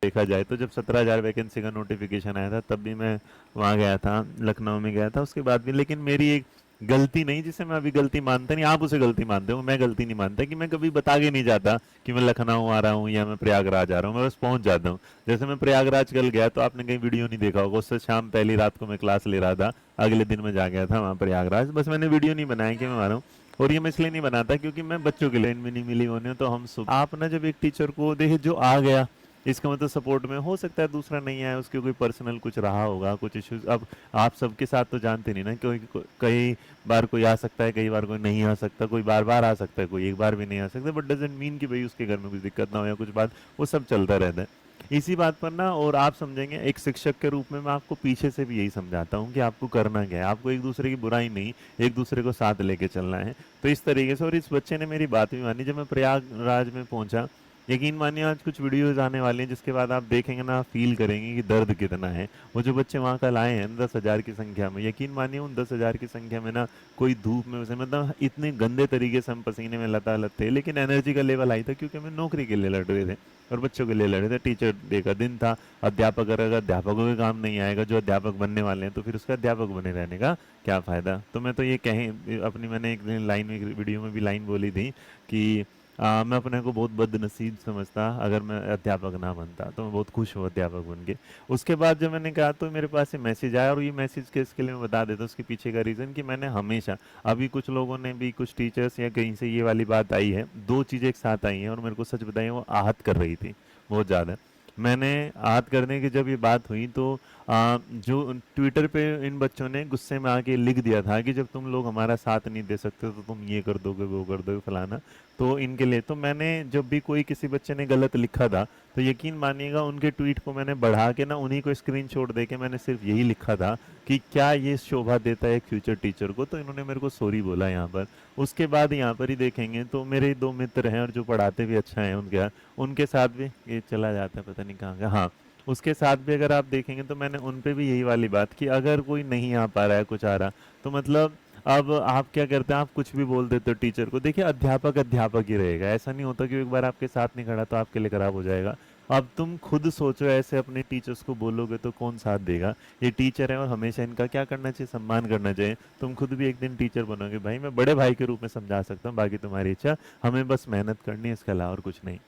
देखा जाए तो जब 17,000 वैकेंसी का नोटिफिकेशन आया था तब भी मैं वहाँ गया था, लखनऊ में गया था उसके बाद भी। लेकिन मेरी एक गलती नहीं, जिसे मैं अभी गलती मानता नहीं, आप उसे गलती मानते हो, मैं गलती नहीं मानता, कि मैं कभी बता के नहीं जाता कि मैं लखनऊ आ रहा हूँ या मैं प्रयागराज आ रहा हूँ, मैं बस पहुंच जाता हूँ। जैसे मैं प्रयागराज कल गया तो आपने कहीं वीडियो नहीं देखा होगा, उससे शाम पहली रात को मैं क्लास ले रहा था, अगले दिन मैं जा गया था वहाँ प्रयागराज, बस मैंने वीडियो नहीं बनाया कि मैं आ रहा हूँ। और ये मैं इसलिए नहीं बनाता क्योंकि मैं बच्चों के लिए इनमें नहीं मिली होने, तो हम सुबह आप ना जब एक टीचर को देखे जो आ गया, इसका मतलब सपोर्ट में हो सकता है दूसरा नहीं आया, उसके कोई पर्सनल कुछ रहा होगा, कुछ इश्यूज। अब आप सबके साथ तो जानते नहीं ना, कई बार कोई आ सकता है, कई बार कोई नहीं आ सकता, कोई बार बार आ सकता है, कोई एक बार भी नहीं आ सकता, बट डजेंट मीन कि भाई उसके घर में कुछ दिक्कत ना हो या कुछ बात, वो सब चलता रहता है। इसी बात पर ना, और आप समझेंगे एक शिक्षक के रूप में मैं आपको पीछे से भी यही समझाता हूँ कि आपको करना क्या है, आपको एक दूसरे की बुराई नहीं, एक दूसरे को साथ लेके चलना है। तो इस तरीके से, और इस बच्चे ने मेरी बात भी मानी। जब मैं प्रयागराज में पहुंचा, यकीन मानिए आज कुछ वीडियोस आने वाली हैं जिसके बाद आप देखेंगे ना, आप फील करेंगे कि दर्द कितना है। वो जो बच्चे वहाँ कल आए हैं 10,000 की संख्या में, यकीन मानिए उन 10,000 की संख्या में ना, कोई धूप में उसे, मतलब इतने गंदे तरीके से हम पसीने में लतालत थे, लेकिन एनर्जी का लेवल आई था क्योंकि हमें नौकरी के लिए लड़ रहे थे और बच्चों के लिए लड़ रहे थे। टीचर डे का दिन था। अध्यापक अगर अध्यापकों के काम नहीं आएगा, जो अध्यापक बनने वाले हैं, तो फिर उसका अध्यापक बने रहने का क्या फायदा। तो मैं तो ये कहें अपनी, मैंने एक लाइन में, एक वीडियो में भी लाइन बोली थी कि मैं अपने को बहुत बदनसीब समझता अगर मैं अध्यापक ना बनता, तो मैं बहुत खुश हूँ अध्यापक बन के। उसके बाद जब मैंने कहा तो मेरे पास ये मैसेज आया, और ये मैसेज के इसके लिए मैं बता देता हूँ उसके पीछे का रीज़न, कि मैंने हमेशा, अभी कुछ लोगों ने भी, कुछ टीचर्स या कहीं से ये वाली बात आई है, दो चीज़ें एक साथ आई हैं और मेरे को सच बताइए वो आहत कर रही थी बहुत ज़्यादा। मैंने आहत करने की जब ये बात हुई तो जो ट्विटर पे इन बच्चों ने गुस्से में आके लिख दिया था कि जब तुम लोग हमारा साथ नहीं दे सकते तो तुम ये कर दोगे, वो कर दोगे, फलाना। तो इनके लिए तो मैंने, जब भी कोई किसी बच्चे ने गलत लिखा था, तो यकीन मानिएगा उनके ट्वीट को मैंने बढ़ा के ना, उन्हीं को स्क्रीनशॉट दे के मैंने सिर्फ यही लिखा था कि क्या ये शोभा देता है एक फ्यूचर टीचर को। तो इन्होंने मेरे को सॉरी बोला यहाँ पर। उसके बाद यहाँ पर ही देखेंगे तो मेरे दो मित्र हैं और जो पढ़ाते भी अच्छा है उनके यहाँ, उनके साथ भी ये चला जाता है, पता नहीं कहाँ का, हाँ, उसके साथ भी अगर आप देखेंगे तो मैंने उन पे भी यही वाली बात कि अगर कोई नहीं आ पा रहा है, कुछ आ रहा, तो मतलब अब आप क्या करते हैं, आप कुछ भी बोल देते हो टीचर को। देखिए अध्यापक अध्यापक ही रहेगा, ऐसा नहीं होता कि एक बार आपके साथ नहीं खड़ा तो आपके लिए खराब हो जाएगा। अब तुम खुद सोचो, ऐसे अपने टीचर्स को बोलोगे तो कौन साथ देगा। ये टीचर है और हमेशा इनका क्या करना चाहिए, सम्मान करना चाहिए। तुम खुद भी एक दिन टीचर बनोगे भाई, मैं बड़े भाई के रूप में समझा सकता हूँ, बाकी तुम्हारी इच्छा, हमें बस मेहनत करनी है, इसके अलावा और कुछ नहीं।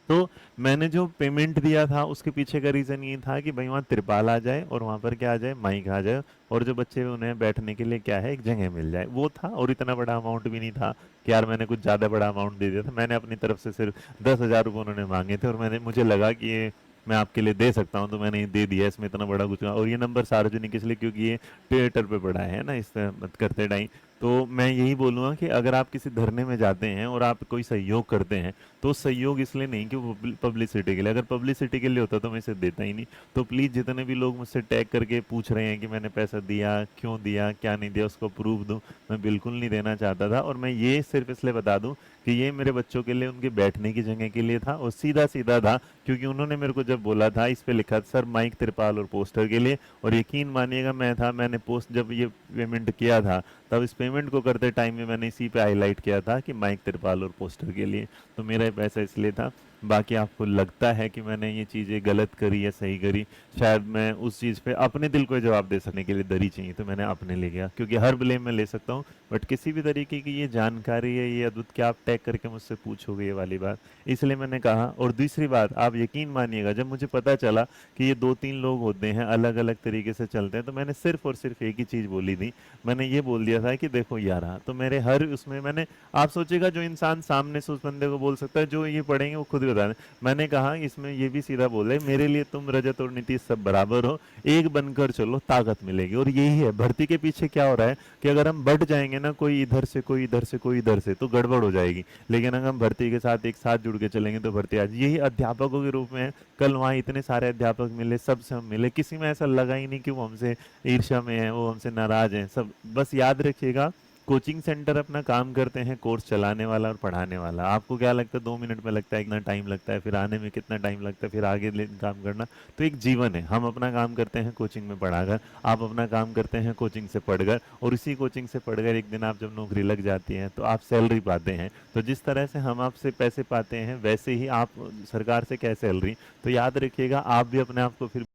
तो मैंने जो पेमेंट दिया था उसके पीछे का रीज़न ये था कि भाई वहाँ तिरपाल आ जाए और वहाँ पर क्या आ जाए, माइक आ जाए, और जो बच्चे उन्हें बैठने के लिए क्या है, एक जगह मिल जाए, वो था। और इतना बड़ा अमाउंट भी नहीं था कि यार मैंने कुछ ज़्यादा बड़ा अमाउंट दे दिया था। मैंने अपनी तरफ से सिर्फ 10,000 रुपये उन्होंने मांगे थे और मुझे लगा कि ये मैं आपके लिए दे सकता हूँ, तो मैंने ये दे दिया। इसमें इतना बड़ा कुछ, और ये नंबर सार्वजनिक इसलिए क्योंकि ये ट्विटर पे पड़ा है ना, इस मत करते टाइम। तो मैं यही बोलूँगा कि अगर आप किसी धरने में जाते हैं और आप कोई सहयोग करते हैं, तो सहयोग इसलिए नहीं कि वो पब्लिसिटी के लिए, अगर पब्लिसिटी के लिए होता तो मैं इसे देता ही नहीं। तो प्लीज़ जितने भी लोग मुझसे टैग करके पूछ रहे हैं कि मैंने पैसा दिया, क्यों दिया, क्या नहीं दिया, उसको प्रूफ दूं, मैं बिल्कुल नहीं देना चाहता था। और मैं ये सिर्फ इसलिए बता दूं कि ये मेरे बच्चों के लिए, उनके बैठने की जगह के लिए था, और सीधा सीधा था क्योंकि उन्होंने मेरे को जब बोला था, इस पे लिखा था सर माइक, तिरपाल और पोस्टर के लिए। और यकीन मानिएगा मैंने पोस्ट जब ये पेमेंट किया था, तब इस पेमेंट को करते टाइम में मैंने इसी पे हाईलाइट किया था कि माइक, तिरपाल और पोस्टर के लिए। तो मेरा ये पैसा इसलिए था। बाकी आपको लगता है कि मैंने ये चीज़ें गलत करी या सही करी, शायद मैं उस चीज़ पे अपने दिल को जवाब दे सकने के लिए दरी चाहिए तो मैंने अपने ले गया, क्योंकि हर ब्लेम मैं ले सकता हूँ, बट किसी भी तरीके की ये जानकारी है, ये अद्भुत क्या आप टैग करके मुझसे पूछोगे ये वाली बात, इसलिए मैंने कहा। और दूसरी बात, आप यकीन मानिएगा, जब मुझे पता चला कि ये 2-3 लोग होते हैं, अलग अलग तरीके से चलते हैं, तो मैंने सिर्फ और सिर्फ एक ही चीज़ बोली थी। मैंने ये बोल दिया था कि देखो यारा, तो मेरे हर उसमें मैंने, आप सोचिएगा जो इंसान सामने से उस बंदे को बोल सकता है, जो ये पढ़ेंगे वो खुद बता दें। मैंने कहा इसमें ये भी सीधा बोले, मेरे लिए तुम रजत और नीतीश सब बराबर हो, एक बनकर चलो ताकत मिलेगी। और यही है भर्ती के पीछे क्या हो रहा है कि अगर हम बढ़ जाएंगे ना, कोई इधर से, कोई इधर से, कोई इधर से, तो गड़बड़ हो जाएगी। लेकिन अगर हम भर्ती के साथ एक साथ जुड़ के चलेंगे तो भर्ती आज, यही अध्यापकों के रूप में है। कल वहाँ इतने सारे अध्यापक मिले, सबसे हम मिले, किसी में ऐसा लगा ही नहीं कि वो हमसे ईर्ष्या में है, वो हमसे नाराज हैं। सब बस याद रखिएगा, कोचिंग सेंटर अपना काम करते हैं, कोर्स चलाने वाला और पढ़ाने वाला। आपको क्या लगता है 2 मिनट में लगता है, कितना टाइम लगता है, फिर आने में कितना टाइम लगता है, फिर आगे काम करना। तो एक जीवन है, हम अपना काम करते हैं कोचिंग में पढ़ाकर, आप अपना काम करते हैं कोचिंग से पढ़कर, और इसी कोचिंग से पढ़कर एक दिन आप जब नौकरी लग जाती है तो आप सैलरी पाते हैं। तो जिस तरह से हम आपसे पैसे पाते हैं वैसे ही आप सरकार से क्या सैलरी। तो याद रखिएगा, आप भी अपने आप को फिर